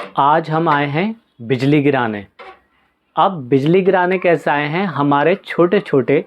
आज हम आए हैं बिजली गिराने। अब बिजली गिराने कैसे आए हैं, हमारे छोटे छोटे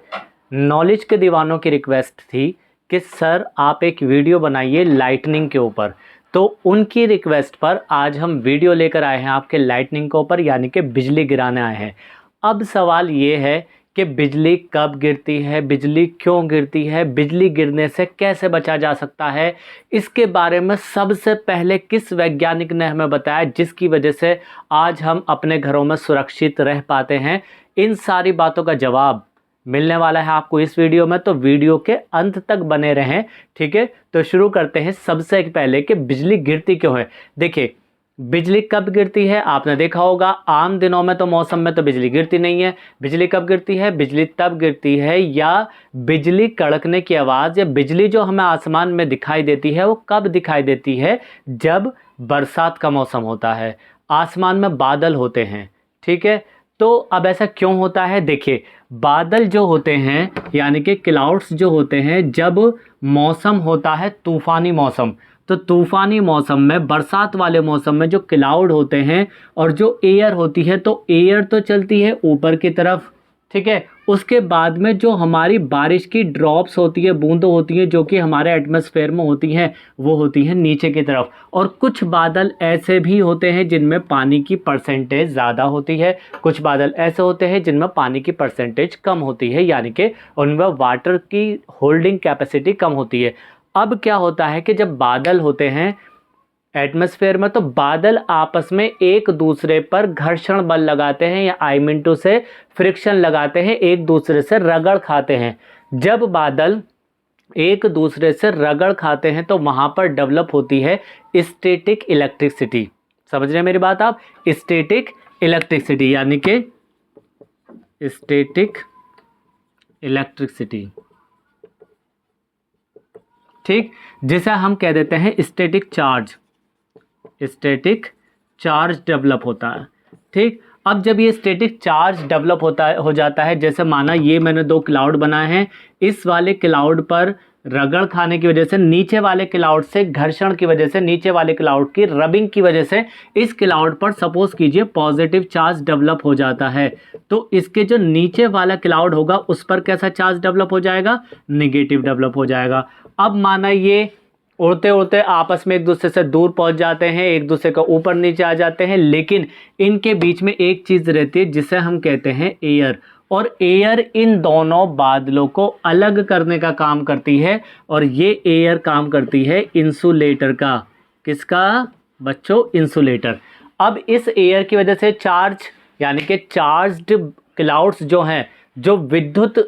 नॉलेज के दीवानों की रिक्वेस्ट थी कि सर आप एक वीडियो बनाइए लाइटनिंग के ऊपर। तो उनकी रिक्वेस्ट पर आज हम वीडियो लेकर आए हैं आपके लाइटनिंग के ऊपर, यानी कि बिजली गिराने आए हैं। अब सवाल ये है कि बिजली कब गिरती है, बिजली क्यों गिरती है, बिजली गिरने से कैसे बचा जा सकता है, इसके बारे में सबसे पहले किस वैज्ञानिक ने हमें बताया जिसकी वजह से आज हम अपने घरों में सुरक्षित रह पाते हैं। इन सारी बातों का जवाब मिलने वाला है आपको इस वीडियो में, तो वीडियो के अंत तक बने रहें। ठीक है, तो शुरू करते हैं सबसे पहले कि बिजली गिरती क्यों है। देखिए, बिजली कब गिरती है आपने देखा होगा, आम दिनों में तो मौसम में तो बिजली गिरती नहीं है। बिजली कब गिरती है, बिजली तब गिरती है या बिजली कड़कने की आवाज़ या बिजली जो हमें आसमान में दिखाई देती है वो कब दिखाई देती है, जब बरसात का मौसम होता है, आसमान में बादल होते हैं। ठीक है, तो अब ऐसा क्यों होता है। देखिए, बादल जो होते हैं यानी कि क्लाउड्स जो होते हैं, जब मौसम होता है तूफ़ानी मौसम, तो तूफ़ानी मौसम में, बरसात वाले मौसम में जो क्लाउड होते हैं और जो एयर होती है, तो एयर तो चलती है ऊपर की तरफ। ठीक है, उसके बाद में जो हमारी बारिश की ड्रॉप्स होती है, बूंदें होती हैं, जो कि हमारे एटमॉस्फेयर में होती हैं, वो होती हैं नीचे की तरफ। और कुछ बादल ऐसे भी होते हैं जिनमें पानी की परसेंटेज ज़्यादा होती है, कुछ बादल ऐसे होते हैं जिनमें पानी की परसेंटेज कम होती है, यानी कि उनमें वाटर की होल्डिंग कैपेसिटी कम होती है। अब क्या होता है कि जब बादल होते हैं एटमॉस्फेयर में, तो बादल आपस में एक दूसरे पर घर्षण बल लगाते हैं, या आई मीन टू से फ्रिक्शन लगाते हैं, एक दूसरे से रगड़ खाते हैं। जब बादल एक दूसरे से रगड़ खाते हैं तो वहाँ पर डेवलप होती है स्टैटिक इलेक्ट्रिसिटी। समझ रहे हैं मेरी बात आप, स्टैटिक इलेक्ट्रिसिटी यानी कि स्टैटिक इलेक्ट्रिसिटी। ठीक, जिसे हम कह देते हैं static charge. Static charge develop होता है। ठीक, अब जब ये स्टैटिक चार्ज डेवलप हो जाता है, जैसे माना ये मैंने दो क्लाउड बनाए हैं, इस वाले क्लाउड पर रगड़ खाने की वजह से, नीचे वाले क्लाउड से घर्षण की वजह से, नीचे वाले क्लाउड की रबिंग की वजह से इस क्लाउड पर सपोज कीजिए पॉजिटिव चार्ज डेवलप हो जाता है, तो इसके जो नीचे वाला क्लाउड होगा उस पर कैसा चार्ज डेवलप हो जाएगा, निगेटिव डेवलप हो जाएगा। अब माना ये उड़ते उड़ते आपस में एक दूसरे से दूर पहुंच जाते हैं, एक दूसरे का ऊपर नीचे आ जाते हैं, लेकिन इनके बीच में एक चीज़ रहती है जिसे हम कहते हैं एयर, और एयर इन दोनों बादलों को अलग करने का काम करती है, और ये एयर काम करती है इंसुलेटर का। किसका बच्चों, इंसुलेटर। अब इस एयर की वजह से चार्ज यानी कि चार्ज्ड क्लाउड्स जो हैं, जो विद्युत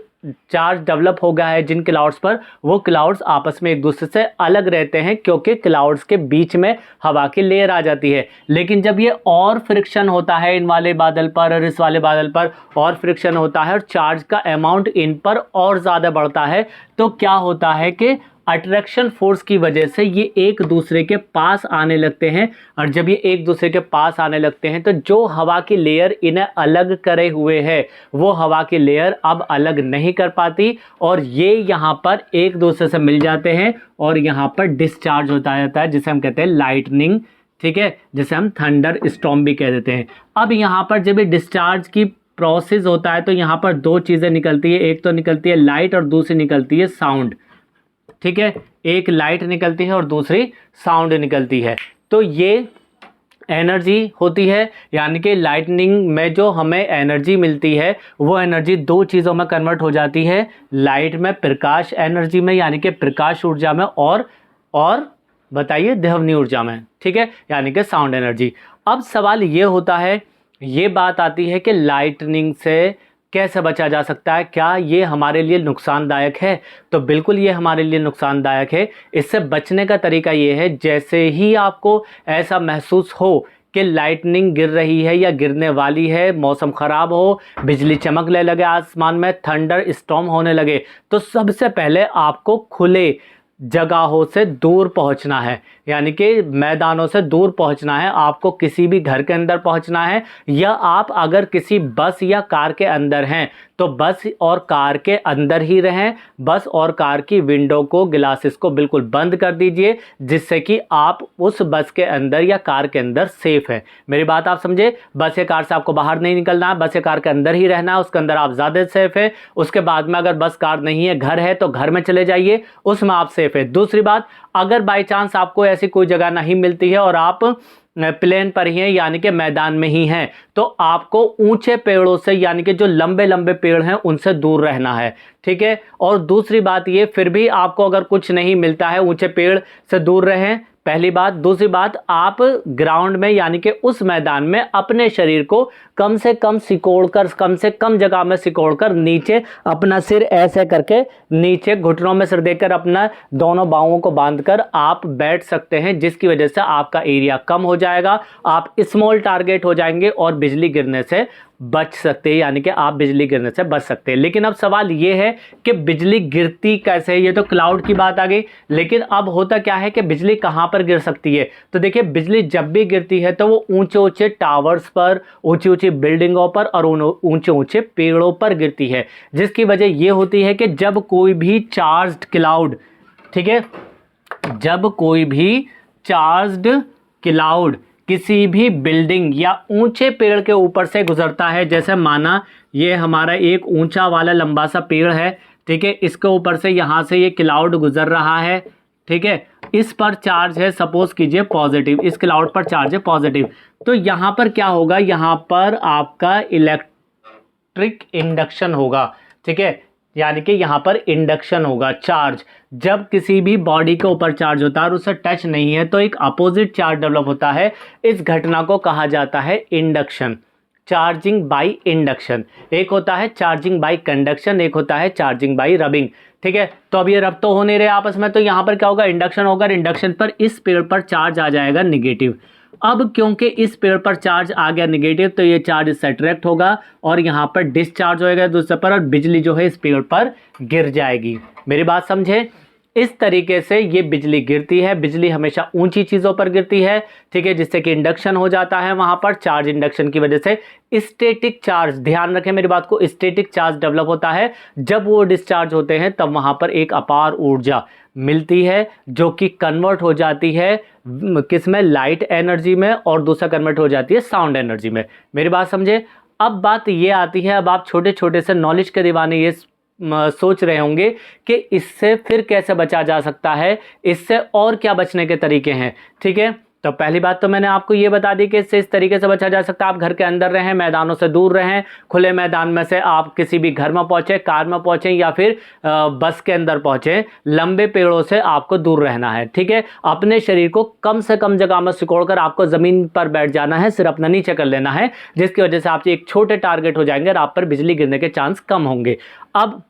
चार्ज डेवलप हो गया है जिन क्लाउड्स पर, वो क्लाउड्स आपस में एक दूसरे से अलग रहते हैं, क्योंकि क्लाउड्स के बीच में हवा की लेयर आ जाती है। लेकिन जब ये और फ्रिक्शन होता है इन वाले बादल पर और इस वाले बादल पर, और फ्रिक्शन होता है और चार्ज का अमाउंट इन पर और ज़्यादा बढ़ता है, तो क्या होता है कि अट्रैक्शन फोर्स की वजह से ये एक दूसरे के पास आने लगते हैं। और जब ये एक दूसरे के पास आने लगते हैं, तो जो हवा की लेयर इन्हें अलग करे हुए है, वो हवा की लेयर अब अलग नहीं कर पाती, और ये यहाँ पर एक दूसरे से मिल जाते हैं और यहाँ पर डिस्चार्ज होता जाता है, जिसे हम कहते हैं लाइटनिंग। ठीक है, जिसे हम थंडर स्टॉर्म भी कह देते हैं। अब यहाँ पर जब ये डिस्चार्ज की प्रोसेस होता है, तो यहाँ पर दो चीज़ें निकलती है, एक तो निकलती है लाइट और दूसरी निकलती है साउंड। ठीक है, एक लाइट निकलती है और दूसरी साउंड निकलती है। तो ये एनर्जी होती है, यानी कि लाइटनिंग में जो हमें एनर्जी मिलती है, वो एनर्जी दो चीज़ों में कन्वर्ट हो जाती है, लाइट में, प्रकाश एनर्जी में यानी कि प्रकाश ऊर्जा में, और बताइए ध्वनि ऊर्जा में। ठीक है, यानी कि साउंड एनर्जी। अब सवाल ये होता है, ये बात आती है कि लाइटनिंग से कैसे बचा जा सकता है, क्या ये हमारे लिए नुकसानदायक है। तो बिल्कुल ये हमारे लिए नुकसानदायक है। इससे बचने का तरीका ये है, जैसे ही आपको ऐसा महसूस हो कि लाइटनिंग गिर रही है या गिरने वाली है, मौसम ख़राब हो, बिजली चमकने लगे आसमान में, थंडर स्टॉर्म होने लगे, तो सबसे पहले आपको खुले जगहों से दूर पहुंचना है, यानी कि मैदानों से दूर पहुंचना है। आपको किसी भी घर के अंदर पहुंचना है, या आप अगर किसी बस या कार के अंदर हैं तो बस और कार के अंदर ही रहें, बस और कार की विंडो को, ग्लासेस को बिल्कुल बंद कर दीजिए, जिससे कि आप उस बस के अंदर या कार के अंदर सेफ हैं। मेरी बात आप समझे, बस या कार से आपको बाहर नहीं निकलना है, बस या कार के अंदर ही रहना है, उसके अंदर आप ज़्यादा सेफ है। उसके बाद में अगर बस कार नहीं है, घर है, तो घर में चले जाइए, उसमें आप सेफ है। दूसरी बात, अगर बाई चांस आपको ऐसी कोई जगह नहीं मिलती है और आप प्लेन पर ही हैं, यानी कि मैदान में ही हैं, तो आपको ऊंचे पेड़ों से, यानी कि जो लंबे लंबे पेड़ हैं, उनसे दूर रहना है, ठीक है। और दूसरी बात ये, फिर भी आपको अगर कुछ नहीं मिलता है, ऊंचे पेड़ से दूर रहें, पहली बात। दूसरी बात, आप ग्राउंड में यानी कि उस मैदान में अपने शरीर को कम से कम सिकोड़कर, कम से कम जगह में सिकोड़कर नीचे अपना सिर ऐसे करके नीचे घुटनों में सिर देकर अपना दोनों बाहों को बांधकर आप बैठ सकते हैं, जिसकी वजह से आपका एरिया कम हो जाएगा, आप स्मॉल टारगेट हो जाएंगे और बिजली गिरने से बच सकते हैं, यानी कि आप बिजली गिरने से बच सकते हैं। लेकिन अब सवाल ये है कि बिजली गिरती कैसे है? ये तो क्लाउड की बात आ गई, लेकिन अब होता क्या है कि बिजली कहाँ पर गिर सकती है? तो देखिए, बिजली जब भी गिरती है तो वो ऊंचे ऊंचे टावर्स पर, ऊंची ऊंची बिल्डिंगों पर और ऊंचे ऊंचे पेड़ों पर गिरती है, जिसकी वजह ये होती है कि जब कोई भी चार्ज्ड क्लाउड, ठीक है, जब कोई भी चार्ज्ड क्लाउड किसी भी बिल्डिंग या ऊंचे पेड़ के ऊपर से गुजरता है, जैसे माना ये हमारा एक ऊंचा वाला लंबा सा पेड़ है, ठीक है, इसके ऊपर से यहाँ से ये क्लाउड गुजर रहा है, ठीक है, इस पर चार्ज है, सपोज कीजिए पॉजिटिव, इस क्लाउड पर चार्ज है पॉजिटिव, तो यहाँ पर क्या होगा? यहाँ पर आपका इलेक्ट्रिक इंडक्शन होगा, ठीक है, यानी कि यहाँ पर इंडक्शन होगा। चार्ज जब किसी भी बॉडी के ऊपर चार्ज होता है और उससे टच नहीं है, तो एक अपोजिट चार्ज डेवलप होता है। इस घटना को कहा जाता है इंडक्शन, चार्जिंग बाय इंडक्शन। एक होता है चार्जिंग बाय कंडक्शन, एक होता है चार्जिंग बाय रबिंग, ठीक है। तो अब ये रब तो हो नहीं रहे आपस में, तो यहाँ पर क्या होगा? इंडक्शन होगा, इंडक्शन पर इस पेड़ पर चार्ज आ जाएगा निगेटिव। अब क्योंकि इस पेड़ पर चार्ज आ गया निगेटिव, तो ये चार्ज इससे अट्रैक्ट होगा और यहाँ पर डिस्चार्ज होएगा दूसरे पर, और बिजली जो है इस पेड़ पर गिर जाएगी। मेरी बात समझे? इस तरीके से ये बिजली गिरती है। बिजली हमेशा ऊंची चीज़ों पर गिरती है, ठीक है, जिससे कि इंडक्शन हो जाता है वहाँ पर। चार्ज इंडक्शन की वजह से स्टैटिक चार्ज, ध्यान रखें मेरी बात को, स्टैटिक चार्ज डेवलप होता है। जब वो डिस्चार्ज होते हैं तब वहाँ पर एक अपार ऊर्जा मिलती है, जो कि कन्वर्ट हो जाती है किस में? लाइट एनर्जी में, और दूसरा कन्वर्ट हो जाती है साउंड एनर्जी में। मेरी बात समझे? अब बात ये आती है, अब आप छोटे छोटे से नॉलेज के दीवाने ये सोच रहे होंगे कि इससे फिर कैसे बचा जा सकता है, इससे और क्या बचने के तरीके हैं, ठीक है। तो पहली बात तो मैंने आपको ये बता दी कि इससे इस तरीके से बचा जा सकता है, आप घर के अंदर रहें, मैदानों से दूर रहें। खुले मैदान में से आप किसी भी घर में पहुँचे, कार में पहुँचें या फिर बस के अंदर पहुँचें, लंबे पेड़ों से आपको दूर रहना है, ठीक है। अपने शरीर को कम से कम जगह में सिकोड़कर आपको ज़मीन पर बैठ जाना है, सिर अपना नीचे कर लेना है, जिसकी वजह से आप एक छोटे टारगेट हो जाएंगे और आप पर बिजली गिरने के चांस कम होंगे। अब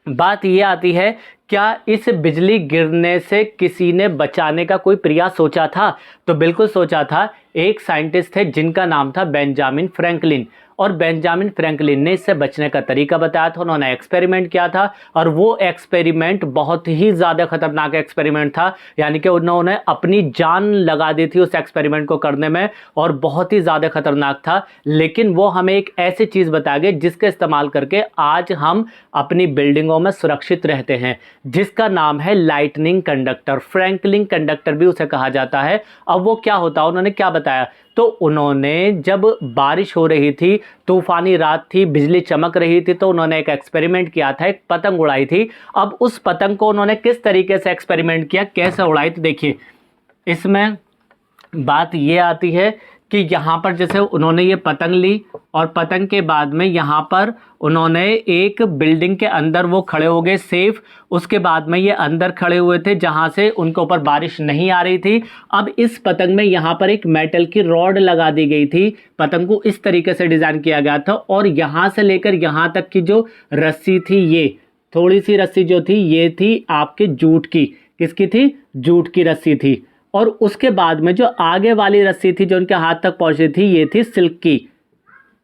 बात ये आती है, क्या इस बिजली गिरने से किसी ने बचाने का कोई प्रयास सोचा था? तो बिल्कुल सोचा था। एक साइंटिस्ट थे जिनका नाम था बेंजामिन फ्रैंकलिन, और बेंजामिन फ्रैंकलिन ने इससे बचने का तरीका बताया था। उन्होंने एक्सपेरिमेंट किया था, और वो एक्सपेरिमेंट बहुत ही ज़्यादा खतरनाक एक्सपेरिमेंट था, यानी कि उन्होंने अपनी जान लगा दी थी उस एक्सपेरिमेंट को करने में, और बहुत ही ज़्यादा खतरनाक था। लेकिन वो हमें एक ऐसी चीज़ बता गए जिसका इस्तेमाल करके आज हम अपनी बिल्डिंगों में सुरक्षित रहते हैं, जिसका नाम है लाइटनिंग कंडक्टर। फ्रैंकलिन कंडक्टर भी उसे कहा जाता है। अब वो क्या होता, उन्होंने क्या बताया? तो उन्होंने जब बारिश हो रही थी, तूफानी रात थी, बिजली चमक रही थी, तो उन्होंने एक एक्सपेरिमेंट किया था, एक पतंग उड़ाई थी। अब उस पतंग को उन्होंने किस तरीके से एक्सपेरिमेंट किया, कैसे उड़ाई? तो देखिए, इसमें बात ये आती है कि यहाँ पर जैसे उन्होंने ये पतंग ली, और पतंग के बाद में यहाँ पर उन्होंने एक बिल्डिंग के अंदर वो खड़े हो गए सेफ। उसके बाद में ये अंदर खड़े हुए थे जहाँ से उनके ऊपर बारिश नहीं आ रही थी। अब इस पतंग में यहाँ पर एक मेटल की रॉड लगा दी गई थी। पतंग को इस तरीके से डिज़ाइन किया गया था, और यहाँ से लेकर यहाँ तक की जो रस्सी थी, ये थोड़ी सी रस्सी जो थी, ये थी आपके जूट की। किसकी थी? जूट की रस्सी थी। और उसके बाद में जो आगे वाली रस्सी थी जो उनके हाथ तक पहुंची थी, ये थी सिल्क की।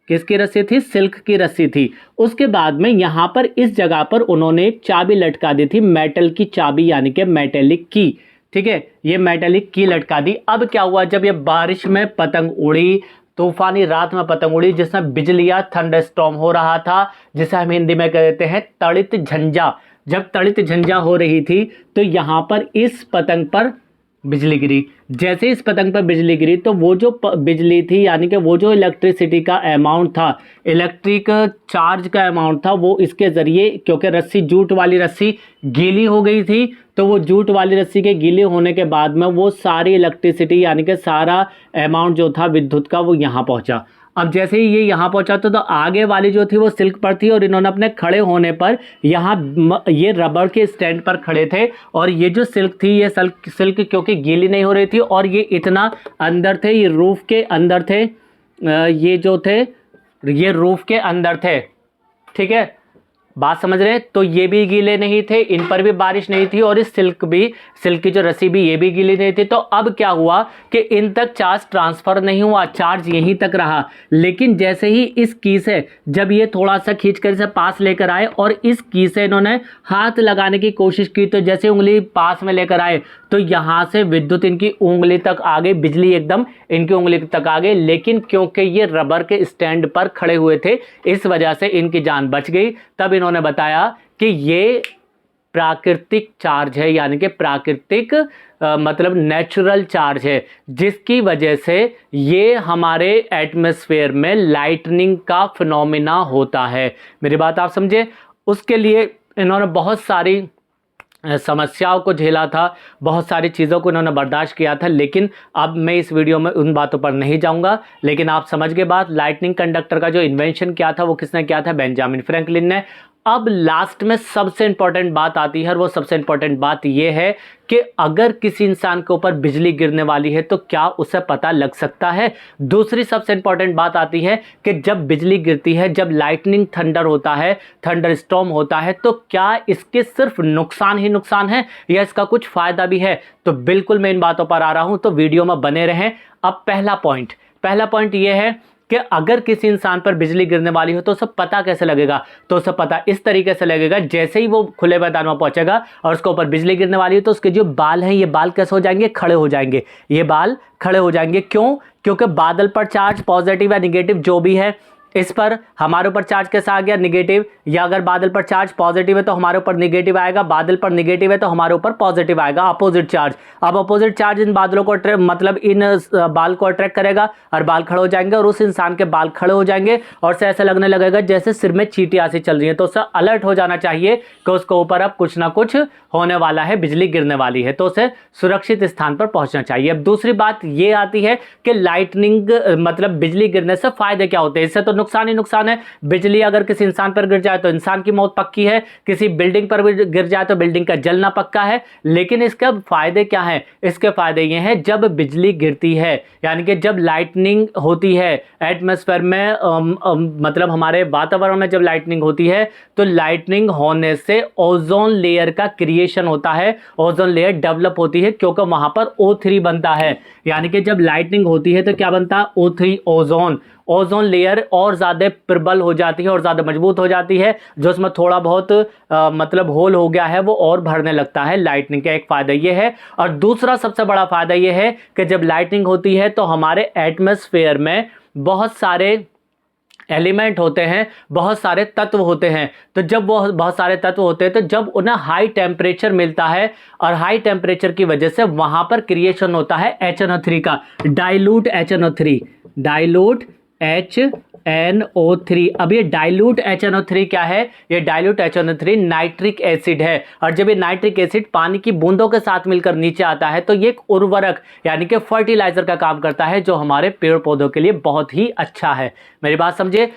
किसकी रस्सी थी? सिल्क की रस्सी थी। उसके बाद में यहाँ पर इस जगह पर उन्होंने एक चाबी लटका दी थी, मेटल की चाबी, यानी कि मेटेलिक की, ठीक है, ये मेटेलिक की लटका दी। अब क्या हुआ, जब ये बारिश में पतंग उड़ी तूफानी रात में पतंग उड़ी जिसमें बिजलियां, थंडरस्टॉर्म हो रहा था, जिसे हम हिंदी में कह देते हैं तड़ित झंझा। जब तड़ित झंझा हो रही थी तो यहाँ पर इस पतंग पर बिजली गिरी। जैसे इस पतंग पर बिजली गिरी तो वो जो बिजली थी, यानी कि वो जो इलेक्ट्रिसिटी का अमाउंट था, इलेक्ट्रिक चार्ज का अमाउंट था, वो इसके ज़रिए, क्योंकि रस्सी, जूट वाली रस्सी गीली हो गई थी, तो वो जूट वाली रस्सी के गीले होने के बाद में वो सारी इलेक्ट्रिसिटी, यानी कि सारा अमाउंट जो था विद्युत का, वो यहाँ पहुँचा। अब जैसे ही ये यहाँ पहुंचा तो आगे वाली जो थी वो सिल्क पर थी, और इन्होंने अपने खड़े होने पर यहाँ ये रबड़ के स्टैंड पर खड़े थे, और ये जो सिल्क थी, ये सिल्क क्योंकि गीली नहीं हो रही थी और ये इतना अंदर थे, ये रूफ के अंदर थे, ये जो थे ये रूफ के अंदर थे, ठीक है, बात समझ रहे हैं। तो ये भी गीले नहीं थे, इन पर भी बारिश नहीं थी, और इस सिल्क की जो रस्सी भी, ये भी गीली नहीं थी। तो अब क्या हुआ कि इन तक चार्ज ट्रांसफर नहीं हुआ, चार्ज यहीं तक रहा। लेकिन जैसे ही इस की से जब ये थोड़ा सा खींचकर इसे पास लेकर आए और इस की से इन्होंने हाथ लगाने की कोशिश की, तो जैसे उंगली पास में लेकर आए तो यहाँ से विद्युत इनकी उंगली तक आ गई, बिजली एकदम इनकी उंगली तक आ गई। लेकिन क्योंकि ये रबर के स्टैंड पर खड़े हुए थे, इस वजह से इनकी जान बच गई। तब इन्होंने बताया कि ये प्राकृतिक चार्ज है, यानी कि प्राकृतिक मतलब नेचुरल चार्ज है, जिसकी वजह से ये हमारे एटमॉस्फेयर में लाइटनिंग का फिनोमिना होता है। मेरी बात आप समझे। उसके लिए इन्होंने बहुत सारी समस्याओं को झेला था, बहुत सारी चीज़ों को इन्होंने बर्दाश्त किया था। लेकिन अब मैं इस वीडियो में उन बातों पर नहीं जाऊंगा। लेकिन आप समझ गए बात, लाइटनिंग कंडक्टर का जो इन्वेंशन किया था वो किसने किया था? बेंजामिन फ्रैंकलिन ने। अब लास्ट में सबसे इंपॉर्टेंट बात आती है, और वो सबसे इंपॉर्टेंट बात ये है कि अगर किसी इंसान के ऊपर बिजली गिरने वाली है तो क्या उसे पता लग सकता है? दूसरी सबसे इंपॉर्टेंट बात आती है कि जब बिजली गिरती है, जब लाइटनिंग थंडर होता है, थंडर स्टॉर्म होता है, तो क्या इसके सिर्फ नुकसान ही नुकसान है या इसका कुछ फायदा भी है? तो बिल्कुल मैं इन बातों पर आ रहा हूं, तो वीडियो में बने रहें। अब पहला पॉइंट यह है कि अगर किसी इंसान पर बिजली गिरने वाली हो तो उसे पता कैसे लगेगा? तो उसे पता इस तरीके से लगेगा, जैसे ही वो खुले मैदान में पहुंचेगा और उसके ऊपर बिजली गिरने वाली है तो उसके जो बाल हैं, ये बाल कैसे हो जाएंगे? खड़े हो जाएंगे। ये बाल खड़े हो जाएंगे। क्यों? क्योंकि बादल पर चार्ज पॉजिटिव या निगेटिव जो भी है, इस पर हमारे ऊपर चार्ज कैसा आ गया? निगेटिव। या अगर बादल पर चार्ज पॉजिटिव है तो हमारे ऊपर निगेटिव आएगा, बादल पर निगेटिव है तो हमारे ऊपर पॉजिटिव आएगा, अपोजिट चार्ज। अब अपोजिट चार्ज इन बादलों को मतलब इन बाल को अट्रैक्ट करेगा और बाल खड़े हो जाएंगे, और उस इंसान के बाल खड़े हो जाएंगे और से ऐसा लगने लगेगा जैसे सिर में चींटियां सी चल रही है। तो उसे अलर्ट हो जाना चाहिए कि उसके ऊपर अब कुछ ना कुछ होने वाला है, बिजली गिरने वाली है, तो उसे सुरक्षित स्थान पर पहुंचना चाहिए। अब दूसरी बात ये आती है कि लाइटनिंग मतलब बिजली गिरने से फायदे क्या होते हैं? इससे तो नुकसान ही नुकसान है। बिजली अगर किसी इंसान पर गिर जाए तो इंसान की मौत पक्की है, किसी बिल्डिंग पर भी गिर जाए तो बिल्डिंग का जलना पक्का है। लेकिन इसके फायदे क्या हैं? इसके फायदे ये हैं, जब बिजली गिरती है, यानी कि जब लाइटनिंग होती है एटमॉस्फेयर में, मतलब हमारे वातावरण में जब लाइटनिंग होती है, तो लाइटनिंग होने से ओजोन लेयर का क्रिएशन होता है, ओजोन लेयर डेवलप होती है, क्योंकि वहां पर O3 बनता है। यानी कि जब लाइटनिंग होती है तो क्या बनता है? O3, ओजोन लेयर और ज़्यादा प्रबल हो जाती है और ज़्यादा मजबूत हो जाती है। जो उसमें थोड़ा बहुत मतलब होल हो गया है वो और भरने लगता है। लाइटनिंग का एक फ़ायदा ये है। और दूसरा सबसे बड़ा फ़ायदा ये है कि जब लाइटनिंग होती है तो हमारे एटमॉस्फेयर में बहुत सारे एलिमेंट होते हैं, बहुत सारे तत्व होते हैं। तो जब वो बहुत सारे तत्व होते हैं तो जब उन्हें हाई टेम्परेचर मिलता है, और हाई टेम्परेचर की वजह से वहाँ पर क्रिएशन होता है HNO3 का, डाइल्यूट HNO3। अब ये डाइल्यूट HNO3 क्या है? ये डाइल्यूट HNO3 नाइट्रिक एसिड है। और जब ये नाइट्रिक एसिड पानी की बूंदों के साथ मिलकर नीचे आता है तो ये एक उर्वरक यानी कि फर्टिलाइजर का काम करता है, जो हमारे पेड़ पौधों के लिए बहुत ही अच्छा है। मेरी बात समझे?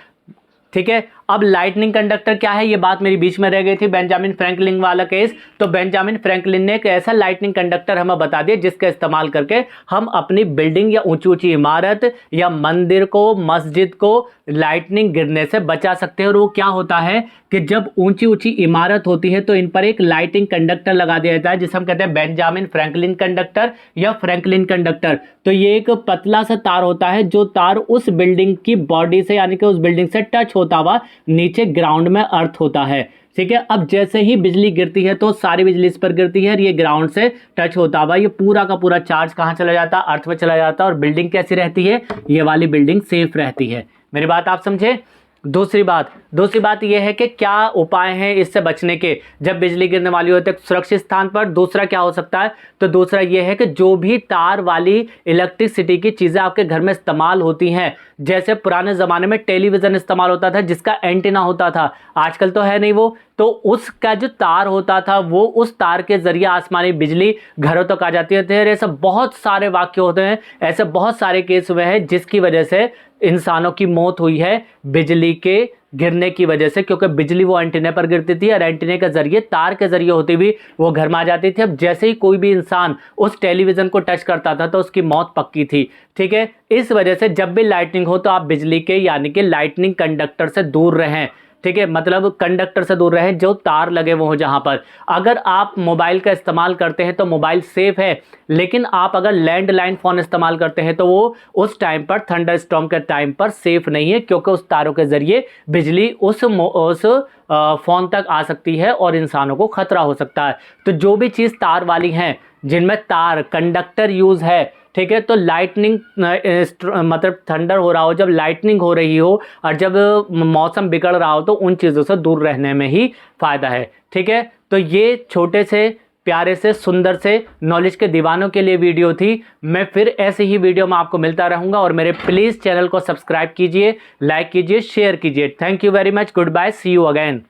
ठीक है। अब लाइटनिंग कंडक्टर क्या है, ये बात मेरी बीच में रह गई थी, बेंजामिन फ्रैंकलिन वाला केस। तो बेंजामिन फ्रैंकलिन ने एक ऐसा लाइटनिंग कंडक्टर हमें बता दिया जिसका इस्तेमाल करके हम अपनी बिल्डिंग या ऊंची ऊंची इमारत या मंदिर को, मस्जिद को लाइटनिंग गिरने से बचा सकते हैं। और वो क्या होता है कि जब ऊंची ऊंची इमारत होती है तो इन पर एक लाइटिंग कंडक्टर लगा दिया जाता है, जिसे हम कहते हैं बेंजामिन फ्रैंकलिन कंडक्टर या फ्रैंकलिन कंडक्टर। तो ये एक पतला सा तार होता है, जो तार उस बिल्डिंग की बॉडी से यानी कि उस बिल्डिंग से टच होता हुआ नीचे ग्राउंड में अर्थ होता है। ठीक है। अब जैसे ही बिजली गिरती है तो सारी बिजली इस पर गिरती है और ये ग्राउंड से टच होता हुआ ये पूरा का पूरा चार्ज कहाँ चला जाता है, अर्थ में चला जाता है, और बिल्डिंग कैसी रहती है, ये वाली बिल्डिंग सेफ रहती है। मेरी बात आप समझे। दूसरी बात यह है कि क्या उपाय हैं इससे बचने के जब बिजली गिरने वाली होती है सुरक्षित स्थान पर। दूसरा क्या हो सकता है, तो दूसरा यह है कि जो भी तार वाली इलेक्ट्रिसिटी की चीज़ें आपके घर में इस्तेमाल होती हैं, जैसे पुराने ज़माने में टेलीविज़न इस्तेमाल होता था जिसका एंटीना होता था, आजकल तो है नहीं वो, तो उसका जो तार होता था वो उस तार के जरिए आसमानी बिजली घरों तक आ जाती है। ऐसे बहुत सारे वाक्य होते हैं, ऐसे बहुत सारे केस हुए हैं जिसकी वजह से इंसानों की मौत हुई है बिजली के गिरने की वजह से, क्योंकि बिजली वो एंटीने पर गिरती थी और एंटीने के जरिए तार के जरिए होती हुई वो घर में आ जाती थी। अब जैसे ही कोई भी इंसान उस टेलीविज़न को टच करता था तो उसकी मौत पक्की थी। ठीक है, इस वजह से जब भी लाइटनिंग हो तो आप बिजली के यानी कि लाइटनिंग कंडक्टर से दूर रहें। ठीक है, मतलब कंडक्टर से दूर रहें जो तार लगे हुए हो जहां पर। अगर आप मोबाइल का इस्तेमाल करते हैं तो मोबाइल सेफ है, लेकिन आप अगर लैंडलाइन फ़ोन इस्तेमाल करते हैं तो वो उस टाइम पर थंडर स्टॉर्म के टाइम पर सेफ नहीं है, क्योंकि उस तारों के ज़रिए बिजली उस फ़ोन तक आ सकती है और इंसानों को खतरा हो सकता है। तो जो भी चीज़ तार वाली हैं जिनमें तार कंडक्टर यूज़ है, ठीक है, तो लाइटनिंग मतलब थंडर हो रहा हो, जब लाइटनिंग हो रही हो और जब मौसम बिगड़ रहा हो तो उन चीज़ों से दूर रहने में ही फ़ायदा है। ठीक है, तो ये छोटे से प्यारे से सुंदर से नॉलेज के दीवानों के लिए वीडियो थी। मैं फिर ऐसे ही वीडियो में आपको मिलता रहूँगा और मेरे प्लीज़ चैनल को सब्सक्राइब कीजिए, लाइक कीजिए, शेयर कीजिए। Thank you very much, good bye, see you again.